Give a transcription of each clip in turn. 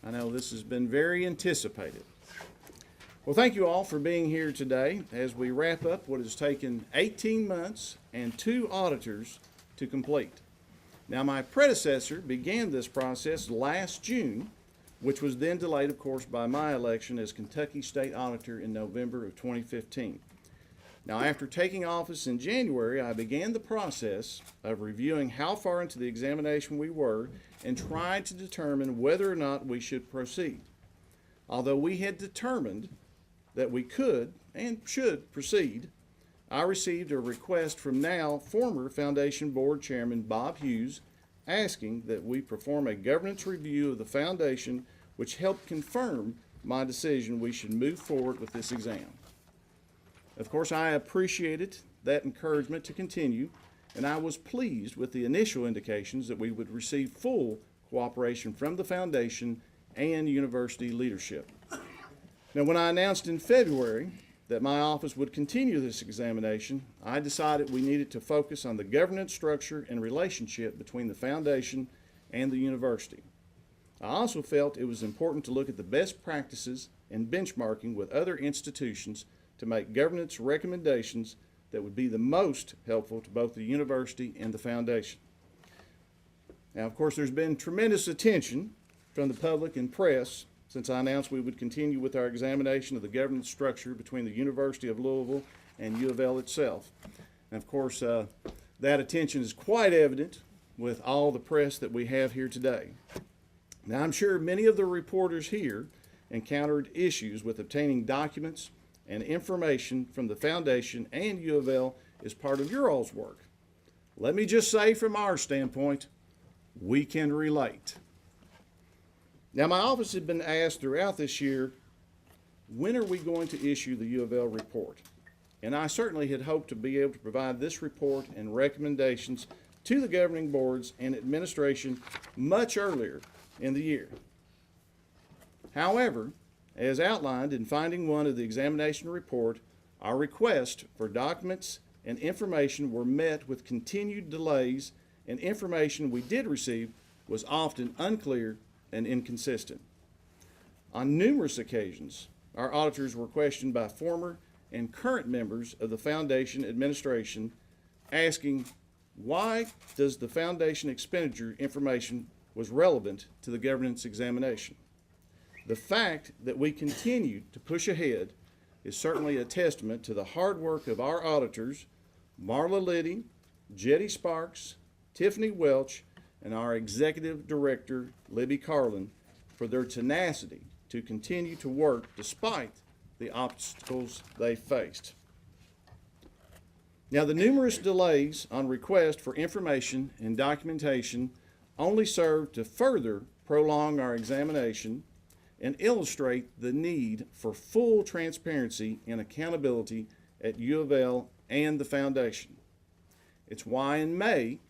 I know this has been very anticipated. Well, thank you all for being here today as we wrap up what has taken 18 months and 2 auditors to complete. Now, my predecessor began this process last June, which was then delayed, of course, by my election as Kentucky State Auditor in November of 2015. Now, after taking office in January, I began the process of reviewing how far into the examination we were and tried to determine whether or not we should proceed. Although we had determined that we could and should proceed, I received a request from now former Foundation Board Chairman Bob Hughes asking that we perform a governance review of the Foundation, which helped confirm my decision we should move forward with this exam. Of course, I appreciated that encouragement to continue, and I was pleased with the initial indications that we would receive full cooperation from the Foundation and university leadership. Now, when I announced in February that my office would continue this examination, I decided we needed to focus on the governance structure and relationship between the Foundation and the university. I also felt it was important to look at the best practices and benchmarking with other institutions to make governance recommendations that would be the most helpful to both the university and the Foundation. Now, of course, there's been tremendous attention from the public and press since I announced we would continue with our examination of the governance structure between the University of Louisville and U of L itself. And of course, that attention is quite evident with all the press that we have here today. Now, I'm sure many of the reporters here encountered issues with obtaining documents and information from the Foundation and U of L as part of your all's work. Let me just say from our standpoint, we can relate. Now, my office has been asked throughout this year, when are we going to issue the U of L report? And I certainly had hoped to be able to provide this report and recommendations to the governing boards and administration much earlier in the year. However, as outlined in Finding 1 of the examination report, our request for documents and information were met with continued delays, and information we did receive was often unclear and inconsistent. On numerous occasions, our auditors were questioned by former and current members of the Foundation administration asking why does the Foundation expenditure information was relevant to the governance examination. The fact that we continued to push ahead is certainly a testament to the hard work of our auditors, Marla Liddy, Jetty Sparks, Tiffany Welch, and our Executive Director, Libby Carlin, for their tenacity to continue to work despite the obstacles they faced. Now, the numerous delays on request for information and documentation only serve to further prolong our examination and illustrate the need for full transparency and accountability at U of L and the Foundation. It's why in May,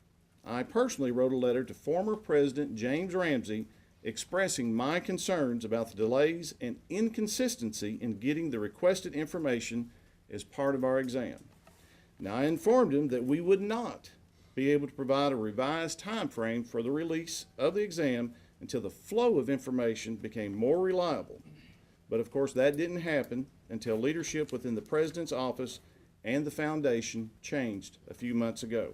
I personally wrote a letter to former President James Ramsey expressing my concerns about the delays and inconsistency in getting the requested information as part of our exam. Now, I informed him that we would not be able to provide a revised time frame for the release of the exam until the flow of information became more reliable. But of course, that didn't happen until leadership within the President's office and the Foundation changed a few months ago.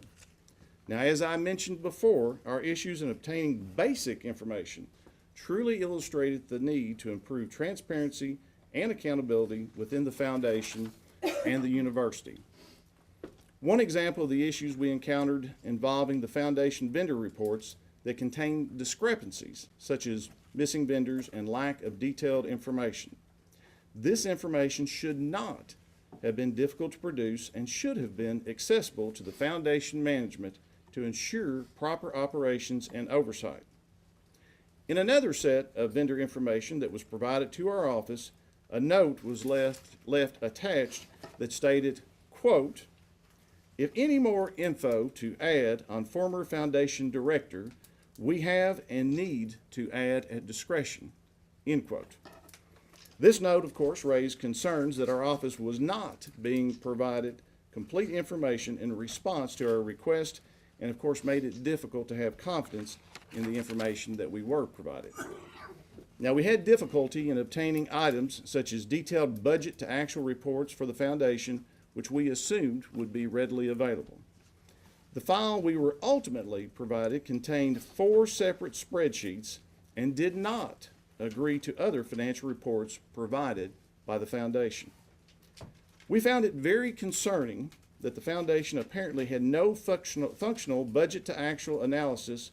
Now, as I mentioned before, our issues in obtaining basic information truly illustrated the need to improve transparency and accountability within the Foundation and the university. One example of the issues we encountered involving the Foundation vendor reports that contain discrepancies, such as missing vendors and lack of detailed information. This information should not have been difficult to produce and should have been accessible to the Foundation management to ensure proper operations and oversight. In another set of vendor information that was provided to our office, a note was left attached that stated, quote, "If any more info to add on former Foundation director, we have and need to add at discretion," end quote. This note, of course, raised concerns that our office was not being provided complete information in response to our request, and of course made it difficult to have confidence in the information that we were provided. Now, we had difficulty in obtaining items such as detailed budget to actual reports for the foundation, which we assumed would be readily available. The file we were ultimately provided contained 4 separate spreadsheets and did not agree to other financial reports provided by the foundation. We found it very concerning that the foundation apparently had no functional budget to actual analysis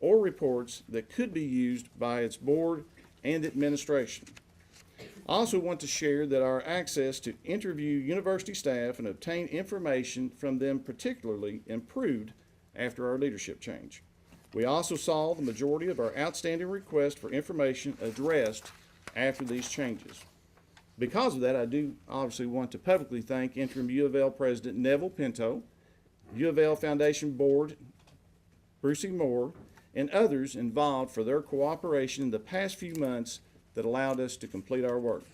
or reports that could be used by its board and administration. I also want to share that our access to interview university staff and obtain information from them particularly improved after our leadership change. We also saw the majority of our outstanding requests for information addressed after these changes. Because of that, I do obviously want to publicly thank Interim U of L President Neville Pinto, U of L Foundation Board, Brucie and others involved for their cooperation in the past few months that allowed us to complete our work.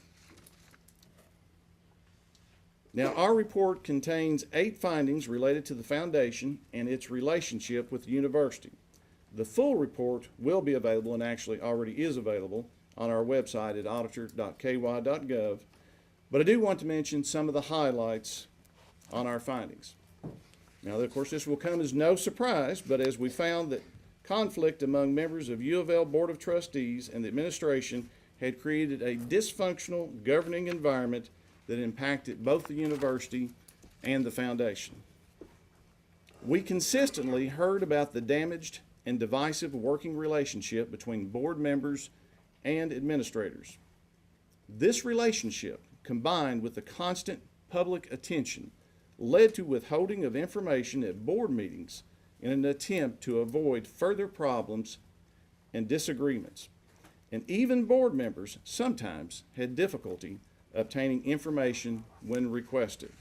Now, our report contains 8 findings related to the foundation and its relationship with the university. The full report will be available, and actually already is available, on our website at auditor.ky.gov, but I do want to mention some of the highlights on our findings. Now, of course, this will come as no surprise, but as we found that conflict among members of U of L Board of Trustees and the administration had created a dysfunctional governing environment that impacted both the university and the foundation. We consistently heard about the damaged and divisive working relationship between board members and administrators. This relationship, combined with the constant public attention, led to withholding of information at board meetings in an attempt to avoid further problems and disagreements. And even board members sometimes had difficulty obtaining information when requested.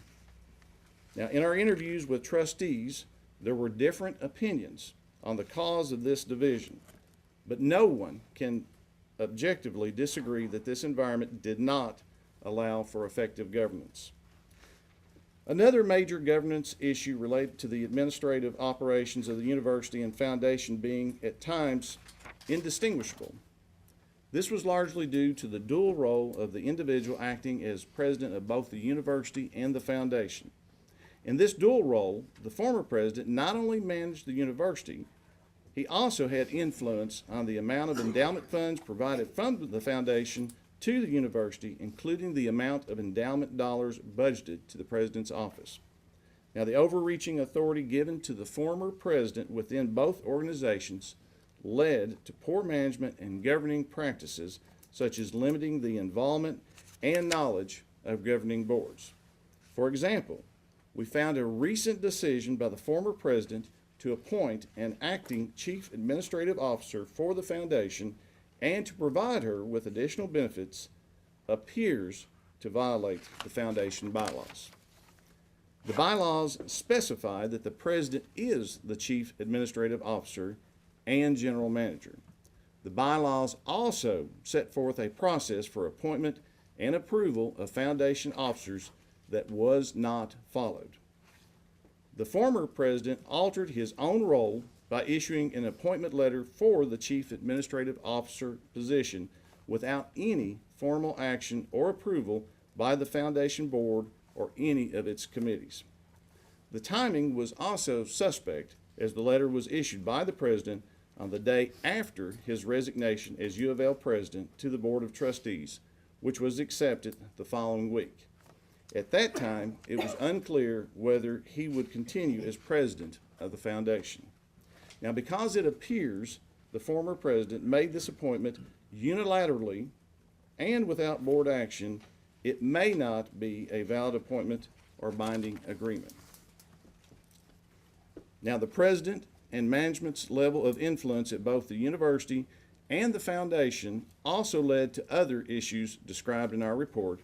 Now, in our interviews with trustees, there were different opinions on the cause of this division, but no one can objectively disagree that this environment did not allow for effective governance. Another major governance issue related to the administrative operations of the university and foundation being at times indistinguishable. This was largely due to the dual role of the individual acting as president of both the university and the foundation. In this dual role, the former president not only managed the university, he also had influence on the amount of endowment funds provided from the foundation to the university, including the amount of endowment dollars budgeted to the president's office. Now, the overreaching authority given to the former president within both organizations led to poor management and governing practices, such as limiting the involvement and knowledge of governing boards. For example, we found a recent decision by the former president to appoint an acting chief administrative officer for the foundation and to provide her with additional benefits appears to violate the foundation bylaws. The bylaws specify that the president is the chief administrative officer and general manager. The bylaws also set forth a process for appointment and approval of foundation officers that was not followed. The former president altered his own role by issuing an appointment letter for the chief administrative officer position without any formal action or approval by the foundation board or any of its committees. The timing was also suspect, as the letter was issued by the president on the day after his resignation as U of L president to the Board of Trustees, which was accepted the following week. At that time, it was unclear whether he would continue as president of the foundation. Now, because it appears the former president made this appointment unilaterally and without board action, it may not be a valid appointment or binding agreement. Now, the president and management's level of influence at both the university and the foundation also led to other issues described in our report,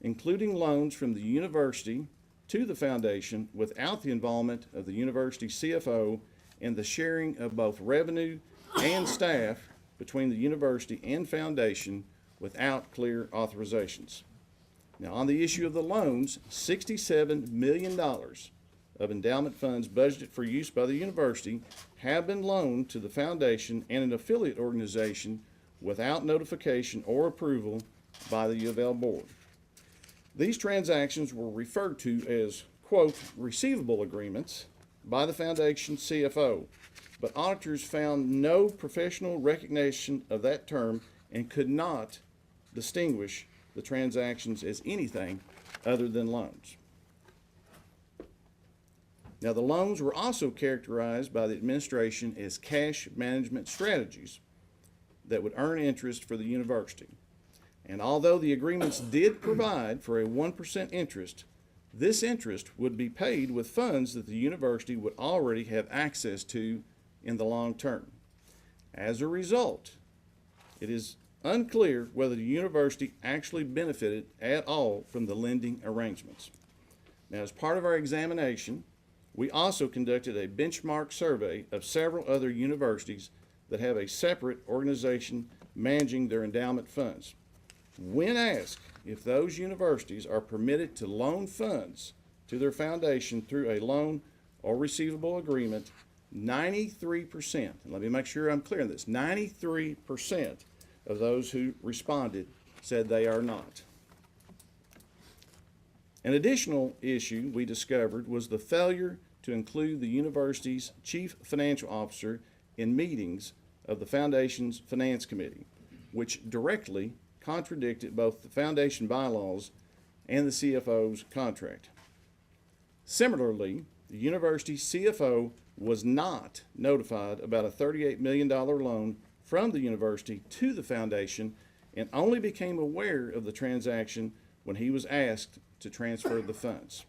including loans from the university to the foundation without the involvement of the university CFO and the sharing of both revenue and staff between the university and foundation without clear authorizations. Now, on the issue of the loans, $67 million of endowment funds budgeted for use by the university have been loaned to the foundation and an affiliate organization without notification or approval by the U of L board. These transactions were referred to as, quote, receivable agreements by the foundation CFO, but auditors found no professional recognition of that term and could not distinguish the transactions as anything other than loans. Now, the loans were also characterized by the administration as cash management strategies that would earn interest for the university. And although the agreements did provide for a 1% interest, this interest would be paid with funds that the university would already have access to in the long term. As a result, it is unclear whether the university actually benefited at all from the lending arrangements. Now, as part of our examination, we also conducted a benchmark survey of several other universities that have a separate organization managing their endowment funds. When asked if those universities are permitted to loan funds to their foundation through a loan or receivable agreement, 93%, and let me make sure I'm clear on this, 93% of those who responded said they are not. An additional issue we discovered was the failure to include the university's chief financial officer in meetings of the foundation's finance committee, which directly contradicted both the foundation bylaws and the CFO's contract. Similarly, the university CFO was not notified about a $38 million loan from the university to the foundation and only became aware of the transaction when he was asked to transfer the funds.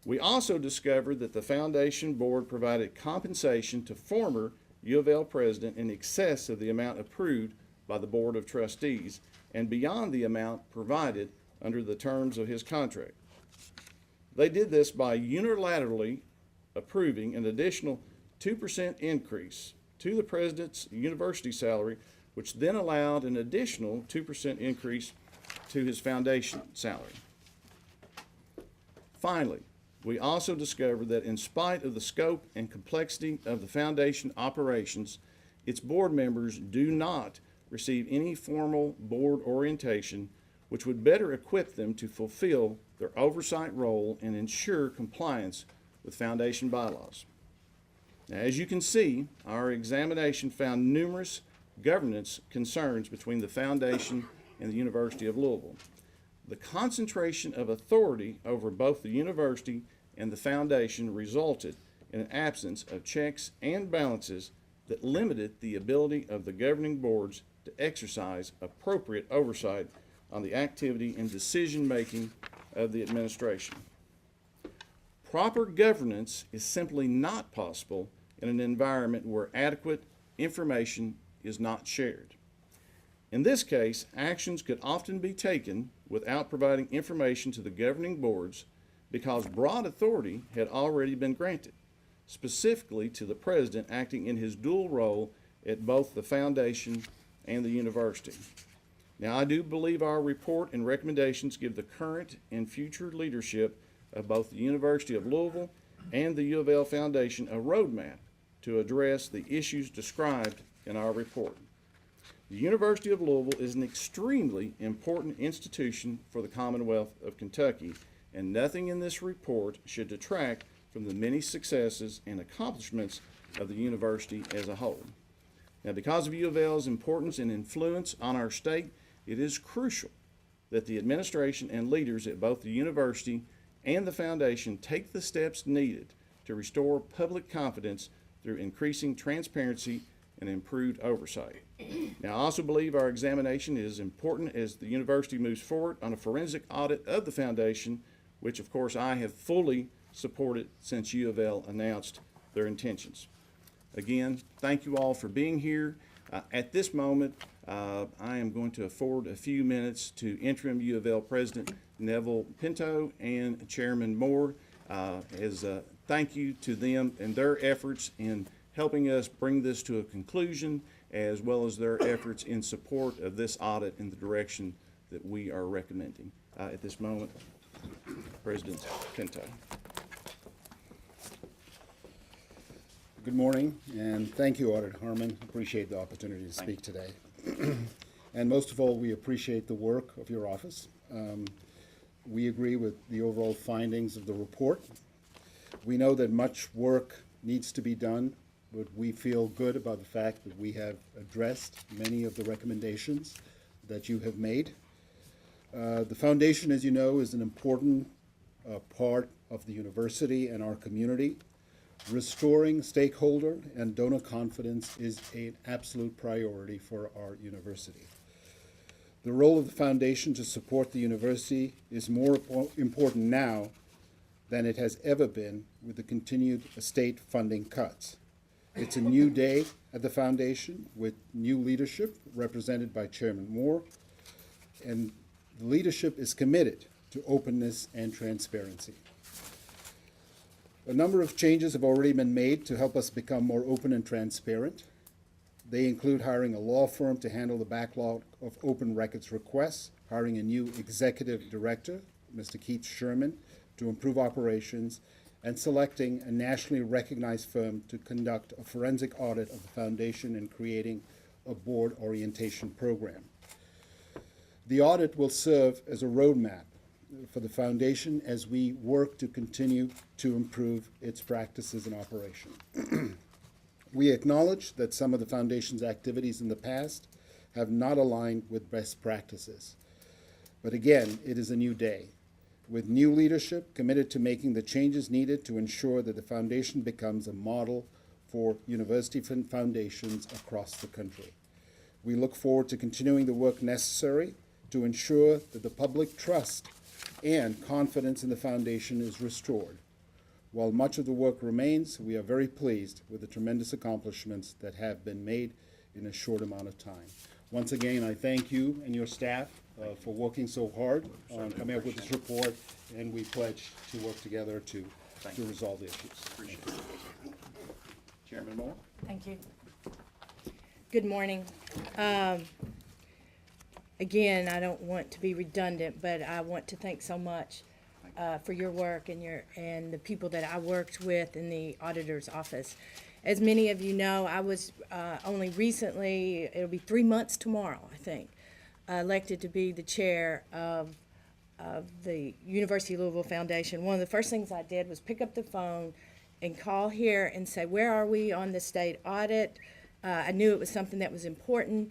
We also discovered that the foundation board provided compensation to former U of L president in excess of the amount approved by the board of trustees and beyond the amount provided under the terms of his contract. They did this by unilaterally approving an additional 2% increase to the president's university salary, which then allowed an additional 2% increase to his foundation salary. Finally, we also discovered that in spite of the scope and complexity of the foundation operations, its board members do not receive any formal board orientation, which would better equip them to fulfill their oversight role and ensure compliance with foundation bylaws. Now, as you can see, our examination found numerous governance concerns between the foundation and the University of Louisville. The concentration of authority over both the university and the foundation resulted in an absence of checks and balances that limited the ability of the governing boards to exercise appropriate oversight on the activity and decision-making of the administration. Proper governance is simply not possible in an environment where adequate information is not shared. In this case, actions could often be taken without providing information to the governing boards because broad authority had already been granted, specifically to the president acting in his dual role at both the foundation and the university. Now, I do believe our report and recommendations give the current and future leadership of both the University of Louisville and the U of L Foundation a roadmap to address the issues described in our report. The University of Louisville is an extremely important institution for the Commonwealth of Kentucky, and nothing in this report should detract from the many successes and accomplishments of the university as a whole. Now, because of U of L's importance and influence on our state, it is crucial that the administration and leaders at both the university and the foundation take the steps needed to restore public confidence through increasing transparency and improved oversight. Now, I also believe our examination is important as the university moves forward on a forensic audit of the foundation, which of course I have fully supported since U of L announced their intentions. Again, thank you all for being here. At this moment, I am going to afford a few minutes to Interim U of L President Neville Pinto and Chairman Moore as a thank you to them and their efforts in helping us bring this to a conclusion, as well as their efforts in support of this audit in the direction that we are recommending. At this moment, President Pinto. Good morning, and thank you, Auditor Harmon. Appreciate the opportunity to speak today. And most of all, we appreciate the work of your office. We agree with the overall findings of the report. We know that much work needs to be done, but we feel good about the fact that we have addressed many of the recommendations that you have made. The foundation, as you know, is an important part of the university and our community. Restoring stakeholder and donor confidence is an absolute priority for our university. The role of the foundation to support the university is more important now than it has ever been with the continued state funding cuts. It's a new day at the foundation with new leadership represented by Chairman Moore, and the leadership is committed to openness and transparency. A number of changes have already been made to help us become more open and transparent. They include hiring a law firm to handle the backlog of open records requests, hiring a new executive director, Mr. Keith Sherman, to improve operations, and selecting a nationally recognized firm to conduct a forensic audit of the foundation and creating a board orientation program. The audit will serve as a roadmap for the foundation as we work to continue to improve its practices and operation. We acknowledge that some of the foundation's activities in the past have not aligned with best practices. But again, it is a new day, with new leadership committed to making the changes needed to ensure that the foundation becomes a model for university foundations across the country. We look forward to continuing the work necessary to ensure that the public trust and confidence in the foundation is restored. While much of the work remains, we are very pleased with the tremendous accomplishments that have been made in a short amount of time. Once again, I thank you and your staff for working so hard on coming up with this report, and we pledge to work together to resolve the issues. Appreciate it. Chairman Moore? Thank you. Good morning. Again, I don't want to be redundant, but I want to thank so much for your work and the people that I worked with in the auditor's office. As many of you know, I was only recently, it'll be 3 months tomorrow, I think, elected to be the chair of the University of Louisville Foundation. One of the first things I did was pick up the phone and call here and say, where are we on the state audit? I knew it was something that was important.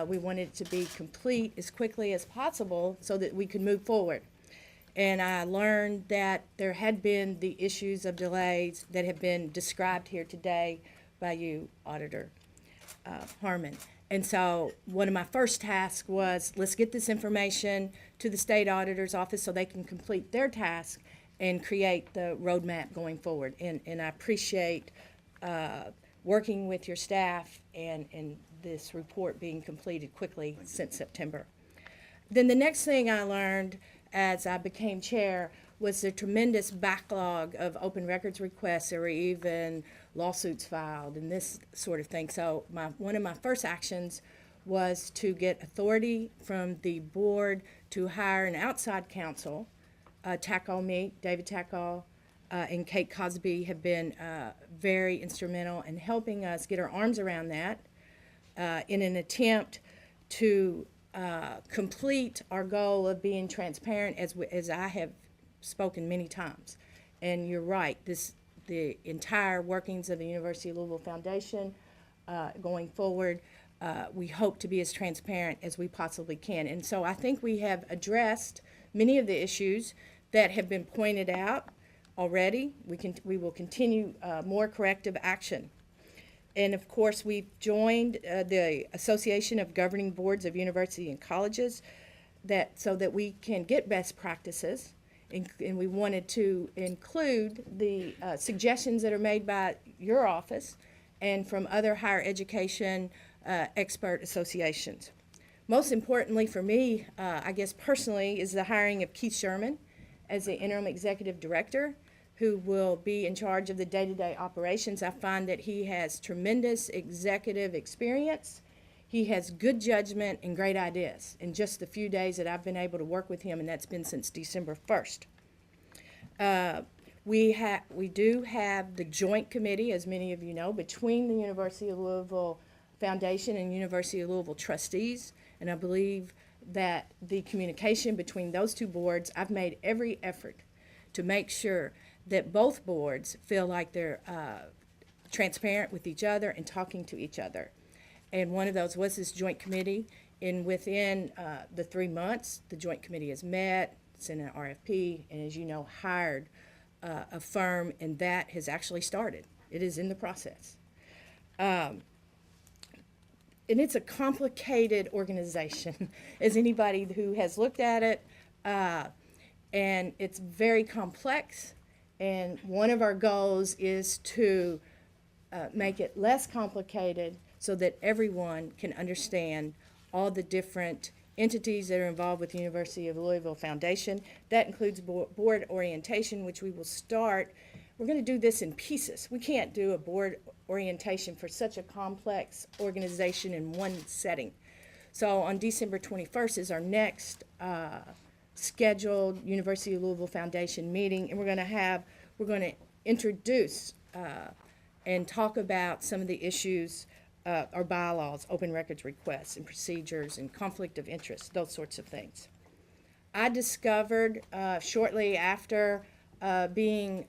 We wanted it to be complete as quickly as possible so that we could move forward. And I learned that there had been the issues of delays that have been described here today by you, Auditor Harmon. And so one of my first tasks was, let's get this information to the state auditor's office so they can complete their task and create the roadmap going forward. And I appreciate working with your staff and this report being completed quickly since September. Then the next thing I learned as I became chair was the tremendous backlog of open records requests or even lawsuits filed and this sort of thing. So one of my first actions was to get authority from the board to hire an outside counsel. David Tackall, and Kate Cosby have been very instrumental in helping us get our arms around that in an attempt to complete our goal of being transparent, as I have spoken many times. And you're right, the entire workings of the University of Louisville Foundation going forward, we hope to be as transparent as we possibly can. And so I think we have addressed many of the issues that have been pointed out already. We will continue more corrective action. And of course, we've joined the Association of Governing Boards of Universities and Colleges so that we can get best practices. And we wanted to include the suggestions that are made by your office and from other higher education expert associations. Most importantly for me, I guess personally, is the hiring of Keith Sherman as the interim executive director, who will be in charge of the day-to-day operations. I find that he has tremendous executive experience. He has good judgment and great ideas in just the few days that I've been able to work with him, and that's been since December 1st. We do have the joint committee, as many of you know, between the University of Louisville Foundation and University of Louisville trustees, and I believe that the communication between those two boards, I've made every effort to make sure that both boards feel like they're transparent with each other and talking to each other. And one of those was this joint committee, and within the 3 months, the joint committee has met, sent an RFP, and as you know, hired a firm, and that has actually started. It is in the process. And it's a complicated organization, as anybody who has looked at it, and it's very complex. And one of our goals is to make it less complicated so that everyone can understand all the different entities that are involved with the University of Louisville Foundation. That includes board orientation, which we will start. We're going to do this in pieces. We can't do a board orientation for such a complex organization in one setting. So on December 21st is our next scheduled University of Louisville Foundation meeting, and we're going to introduce and talk about some of the issues, our bylaws, open records requests and procedures and conflict of interest, those sorts of things. I discovered shortly after being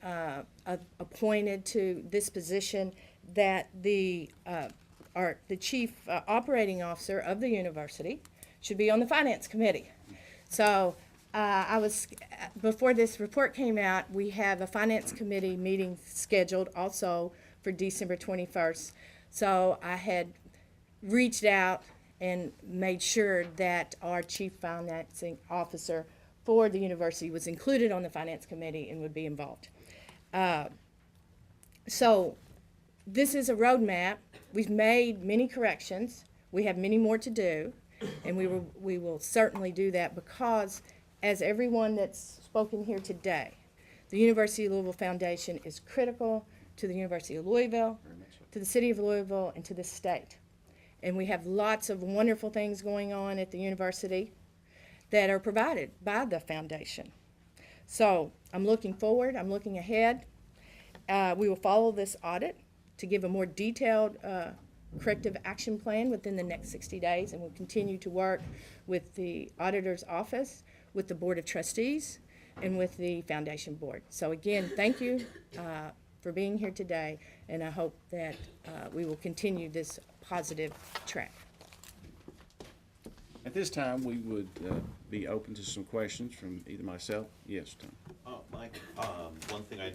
appointed to this position that the chief operating officer of the university should be on the finance committee. So before this report came out, we have a finance committee meeting scheduled also for December 21st. So I had reached out and made sure that our chief financing officer for the university was included on the finance committee and would be involved. So this is a roadmap. We've made many corrections. We have many more to do, and we will certainly do that because, as everyone that's spoken here today, the University of Louisville Foundation is critical to the University of Louisville, to the city of Louisville, and to the state. And we have lots of wonderful things going on at the university that are provided by the foundation. So I'm looking forward, I'm looking ahead. We will follow this audit to give a more detailed corrective action plan within the next 60 days, and we'll continue to work with the auditor's office, with the board of trustees, and with the foundation board. So again, thank you for being here today, and I hope that we will continue this positive track. At this time, we would be open to some questions from either myself. Yes, Tom. Mike, one thing I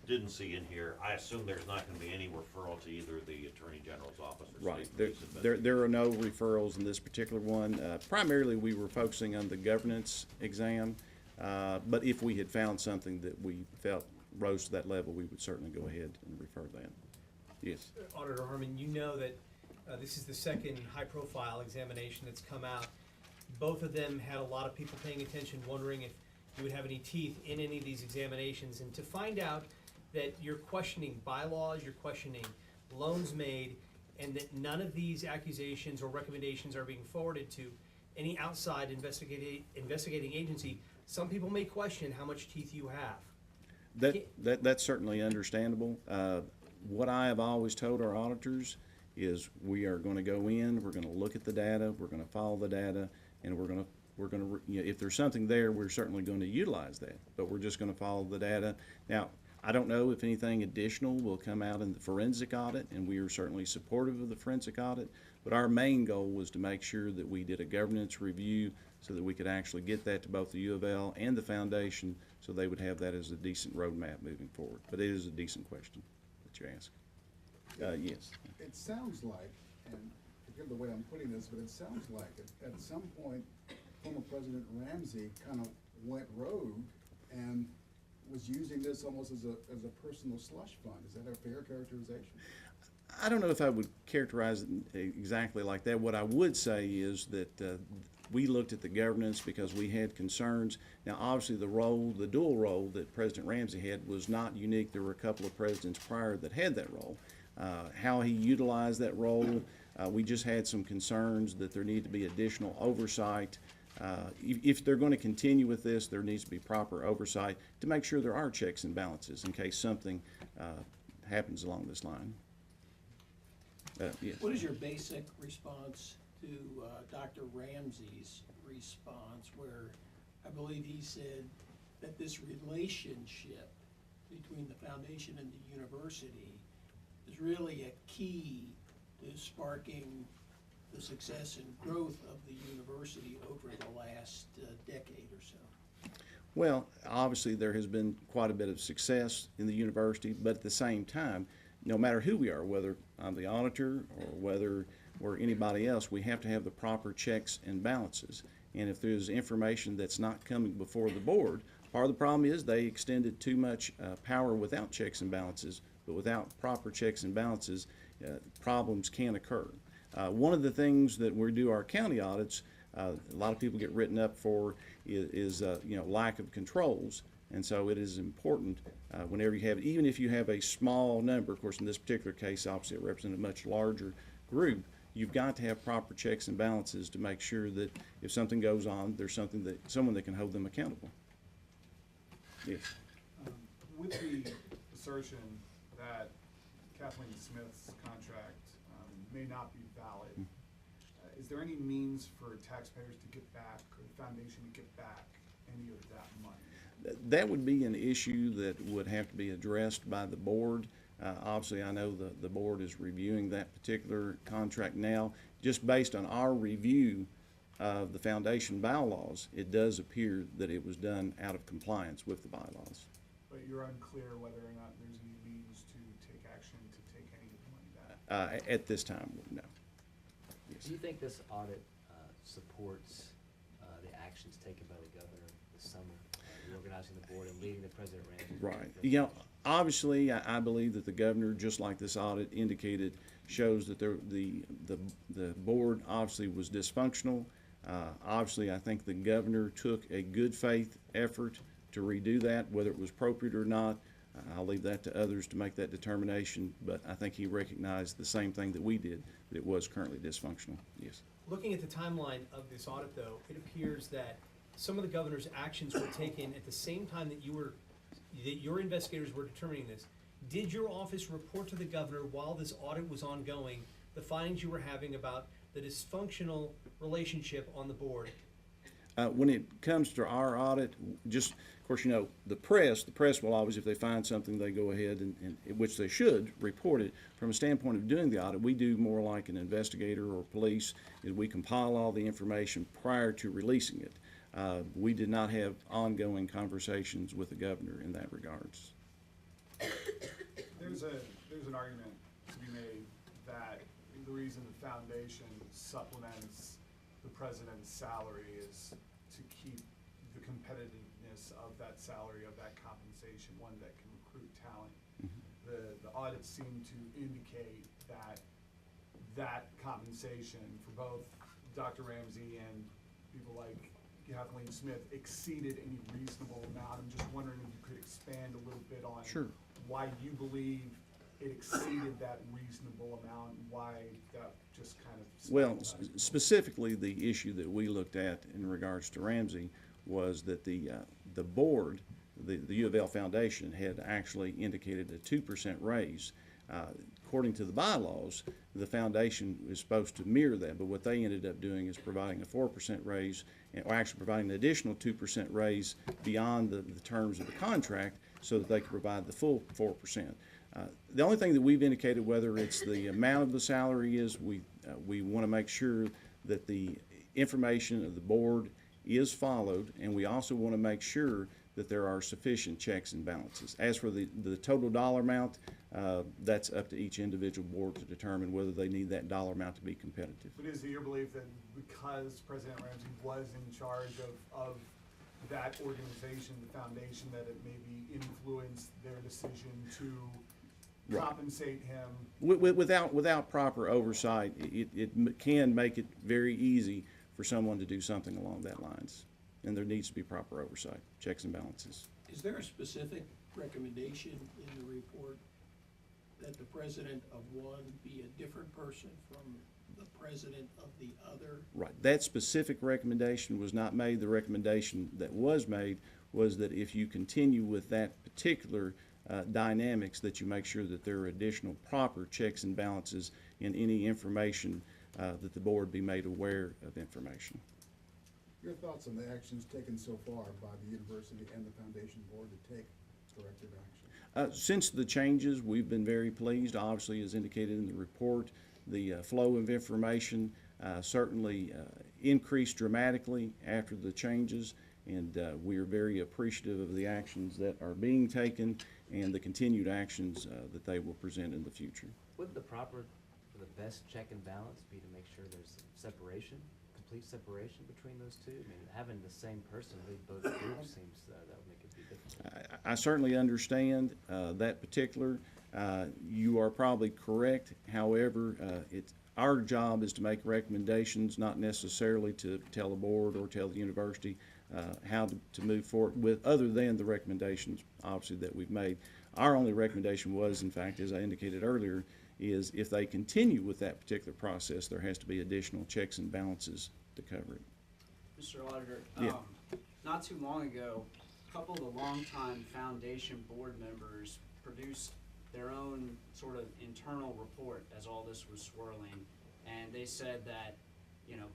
didn't see in here, I assume there's not gonna be any referral to either the Attorney General's office or Right. state police There are no referrals in this particular one. Primarily, we were focusing on the governance exam, but if we had found something that we felt rose to that level, we would certainly go ahead and refer that. Yes. Auditor Harmon, you know that this is the second high-profile examination that's come out. Both of them had a lot of people paying attention, wondering if you would have any teeth in any of these examinations. And to find out that you're questioning bylaws, you're questioning loans made, and that none of these accusations or recommendations are being forwarded to any outside investigating agency, some people may question how much teeth you have. That's certainly understandable. What I have always told our auditors is we are going to go in, we're going to look at the data, we're going to follow the data, and we're going to, you know, if there's something there, we're certainly going to utilize that. But we're just going to follow the data. Now, I don't know if anything additional will come out in the forensic audit, and we are certainly supportive of the forensic audit. But our main goal was to make sure that we did a governance review so that we could actually get that to both the U of L and the foundation, so they would have that as a decent roadmap moving forward. But it is a decent question that you ask. Yes. It sounds like, and forgive the way I'm putting this, but it sounds like at some point, former President Ramsey kind of went rogue and was using this almost as a personal slush fund. Is that a fair characterization? I don't know if I would characterize it exactly like that. What I would say is that we looked at the governance because we had concerns. Now, obviously, the dual role that President Ramsey had was not unique. There were a couple of presidents prior that had that role. How he utilized that role, we just had some concerns that there needed to be additional oversight. If they're going to continue with this, there needs to be proper oversight to make sure there are checks and balances in case something happens along this line. Yes. What is your basic response to Dr. Ramsey's response, where I believe he said that this relationship between the foundation and the university is really a key to sparking the success and growth of the university over the last decade or so? Well, obviously, there has been quite a bit of success in the university, but at the same time, no matter who we are, whether I'm the auditor or whether we're anybody else, we have to have the proper checks and balances. And if there's information that's not coming before the board, part of the problem is they extended too much power without checks and balances, but without proper checks and balances, problems can occur. One of the things that we do our county audits, a lot of people get written up for is lack of controls. And so it is important whenever you have, even if you have a small number, of course in this particular case, obviously it represents a much larger group, you've got to have proper checks and balances to make sure that if something goes on, there's someone that can hold them accountable. Yes. With the assertion that Kathleen Smith's contract may not be valid, is there any means for taxpayers to get back, or the foundation to get back any of that money? That would be an issue that would have to be addressed by the board. Obviously, I know the board is reviewing that particular contract now. Just based on our review of the foundation bylaws, it does appear that it was done out of compliance with the bylaws. But you're unclear whether or not there's any means to take action to take any of the money back? At this time, no. Yes. Do you think this audit supports the actions taken by the governor this summer, reorganizing the board and leading the President Ramsey? Right. Obviously, I believe that the governor, just like this audit indicated, shows that the board obviously was dysfunctional. Obviously, I think the governor took a good faith effort to redo that, whether it was appropriate or not. I'll leave that to others to make that determination, but I think he recognized the same thing that we did, that it was currently dysfunctional. Yes. Looking at the timeline of this audit, though, it appears that some of the governor's actions were taken at the same time that your investigators were determining this. Did your office report to the governor while this audit was ongoing the findings you were having about the dysfunctional relationship on the board? When it comes to our audit, just, of course, the press will always, if they find something, they go ahead and which they should, report it. From a standpoint of doing the audit, we do more like an investigator or police, is we compile all the information prior to releasing it. We did not have ongoing conversations with the governor in that regards. There's an argument to be made that the reason the foundation supplements the president's salary is to keep the competitiveness of that salary, of that compensation, one that can recruit talent. The audits seem to indicate that compensation for both Dr. Ramsey and people like Kathleen Smith exceeded any reasonable amount. I'm just wondering if you could expand a little bit on Sure. why you believe it exceeded that reasonable amount, and why that just kind of... Well, specifically, the issue that we looked at in regards to Ramsey was that the board, the U of L Foundation, had actually indicated a 2% raise. According to the bylaws, the foundation is supposed to mirror that, but what they ended up doing is providing a 4% raise, or actually providing an additional 2% raise beyond the terms of the contract so that they could provide the full 4%. The only thing that we've indicated, whether it's the amount of the salary is, we want to make sure that the information of the board is followed, and we also want to make sure that there are sufficient checks and balances. As for the total dollar amount, that's up to each individual board to determine whether they need that dollar amount to be competitive. But is it your belief that because President Ramsey was in charge of that organization, the foundation, that it maybe influenced their decision to compensate him? Without proper oversight, it can make it very easy for someone to do something along that lines. And there needs to be proper oversight, checks and balances. Is there a specific recommendation in the report that the president of one be a different person from the president of the other? Right. That specific recommendation was not made. The recommendation that was made was that if you continue with that particular dynamics, that you make sure that there are additional proper checks and balances in any information that the board be made aware of information. Your thoughts on the actions taken so far by the university and the foundation board to take corrective action? Since the changes, we've been very pleased. Obviously, as indicated in the report, the flow of information certainly increased dramatically after the changes, and we are very appreciative of the actions that are being taken and the continued actions that they will present in the future. Wouldn't the best check and balance be to make sure there's separation, complete separation between those two? I mean, having the same person lead both groups seems that would make it be difficult. I certainly understand that particular. You are probably correct. However, our job is to make recommendations, not necessarily to tell the board or tell the university how to move forward with, other than the recommendations, obviously, that we've made. Our only recommendation was, in fact, as I indicated earlier, is if they continue with that particular process, there has to be additional checks and balances to cover it. Mr. Auditor, Yeah. not too long ago, a couple of the longtime foundation board members produced their own sort of internal report as all this was swirling. And they said that, you know,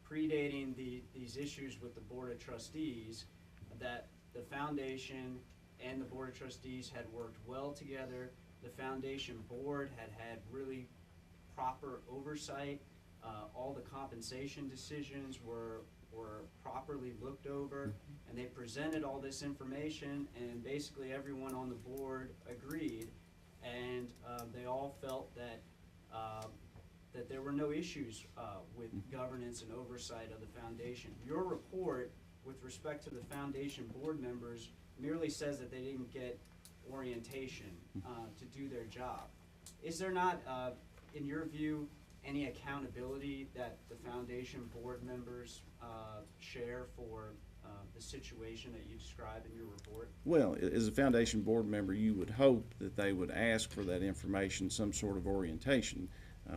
predating these issues with the Board of Trustees, that the foundation and the Board of Trustees had worked well together. The foundation board had really proper oversight. All the compensation decisions were properly looked over, and they presented all this information, and basically everyone on the board agreed, and they all felt that that there were no issues with governance and oversight of the foundation. Your report, with respect to the foundation board members, merely says that they didn't get orientation to do their job. Is there not, in your view, any accountability that the foundation board members share for the situation that you describe in your report? Well, as a foundation board member, you would hope that they would ask for that information, some sort of orientation.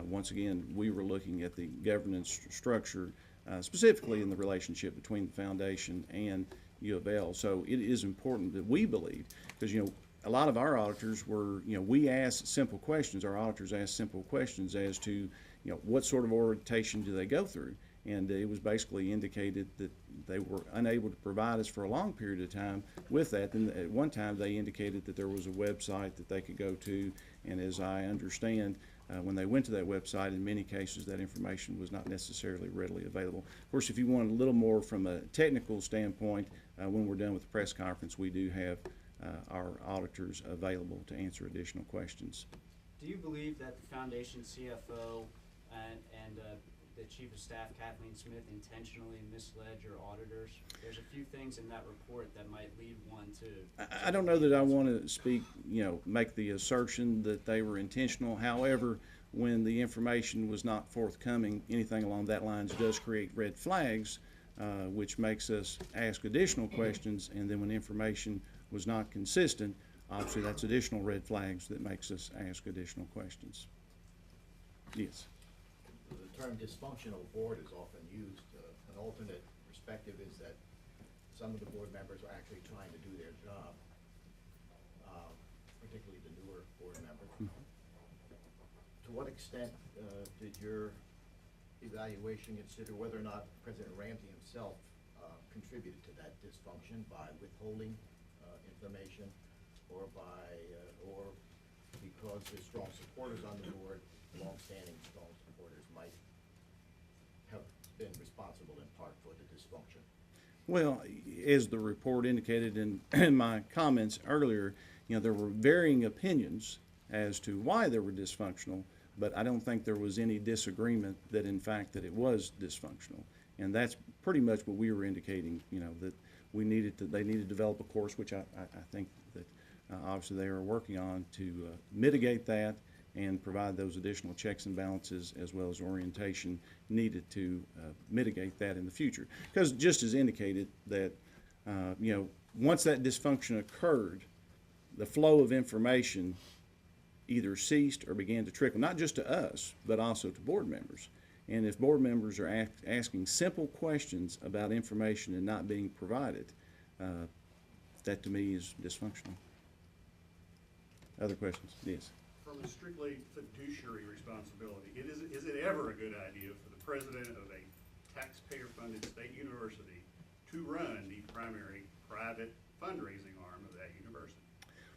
Once again, we were looking at the governance structure, specifically in the relationship between the foundation and U of L. So it is important that we believe, because, you know, a lot of our auditors were, you know, we asked simple questions. Our auditors asked simple questions as to, you know, what sort of orientation do they go through? And it was basically indicated that they were unable to provide us for a long period of time with that. And at one time, they indicated that there was a website that they could go to. And as I understand, when they went to that website, in many cases, that information was not necessarily readily available. Of course, if you want a little more from a technical standpoint, when we're done with the press conference, we do have our auditors available to answer additional questions. Do you believe that the foundation CFO and the Chief of Staff, Kathleen Smith, intentionally misled your auditors? There's a few things in that report that might lead one to... I don't know that I want to speak, you know, make the assertion that they were intentional. However, when the information was not forthcoming, anything along that lines does create red flags, which makes us ask additional questions. And then when information was not consistent, obviously that's additional red flags that makes us ask additional questions. Yes. The term dysfunctional board is often used. An alternate perspective is that some of the board members are actually trying to do their job, particularly the newer board members. To what extent did your evaluation consider whether or not President Ramsey himself contributed to that dysfunction by withholding information, or because his strong supporters on the board, long-standing strong supporters, might have been responsible in part for the dysfunction? Well, as the report indicated in my comments earlier, you know, there were varying opinions as to why they were dysfunctional, but I don't think there was any disagreement that, in fact, that it was dysfunctional. And that's pretty much what we were indicating, you know, that they needed to develop a course, which I think that obviously they are working on, to mitigate that and provide those additional checks and balances as well as orientation needed to mitigate that in the future. Because just as indicated that, you know, once that dysfunction occurred, the flow of information either ceased or began to trickle, not just to us, but also to board members. And if board members are asking simple questions about information and not being provided, that to me is dysfunctional. Other questions? Yes. For from a strictly fiduciary responsibility, is it ever a good idea for the president of a taxpayer-funded state university to run the primary private fundraising arm of that university?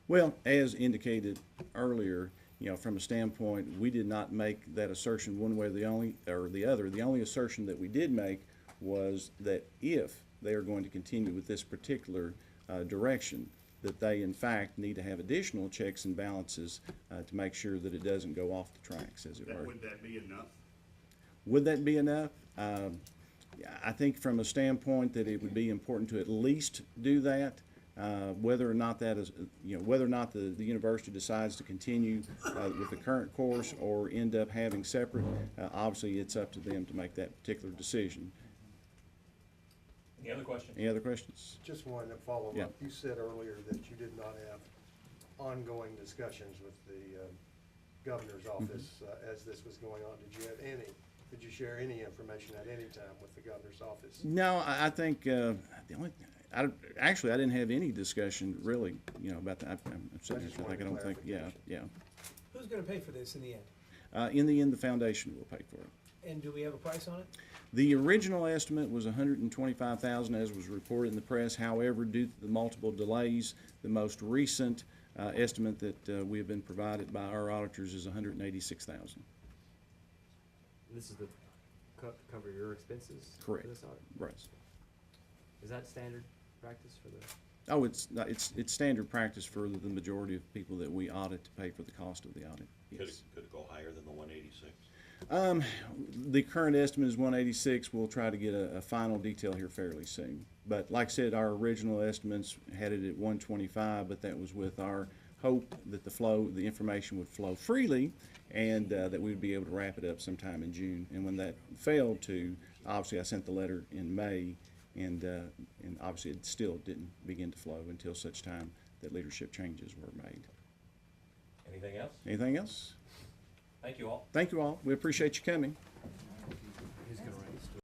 Well, as indicated earlier, from a standpoint, we did not make that assertion one way or the other. The only assertion that we did make was that if they are going to continue with this particular direction, that they in fact need to have additional checks and balances to make sure that it doesn't go off the tracks, as it were. Would that be enough? Would that be enough? I think from a standpoint that it would be important to at least do that. Whether or not that is, whether or not the university decides to continue with the current course or end up having separate, obviously it's up to them to make that particular decision. Any other questions? Any other questions? Just wanted to follow Yeah. up. You said earlier that you did not have ongoing discussions with the governor's office as this was going on. Did you share any information at any time with the governor's office? No, I think actually I didn't have any discussion really, about that. I'm sitting here, I don't think, yeah. Who's gonna pay for this in the end? In the end, the foundation will pay for it. And do we have a price on it? The original estimate was $125,000, as was reported in the press. However, due to the multiple delays, the most recent estimate that we have been provided by our auditors is $186,000. This is to cover your expenses? Correct. For this audit? Right. Is that standard practice for the? Oh, it's standard practice for the majority of people that we audit to pay for the cost of the audit. Yes. Could it go higher than the 186? The current estimate is 186. We'll try to get a final detail here fairly soon. But like I said, our original estimates had it at 125, but that was with our hope that the information would flow freely and that we would be able to wrap it up sometime in June. And when that failed to, obviously I sent the letter in May, and obviously it still didn't begin to flow until such time that leadership changes were made. Anything else? Anything else? Thank you all. Thank you all. We appreciate you coming.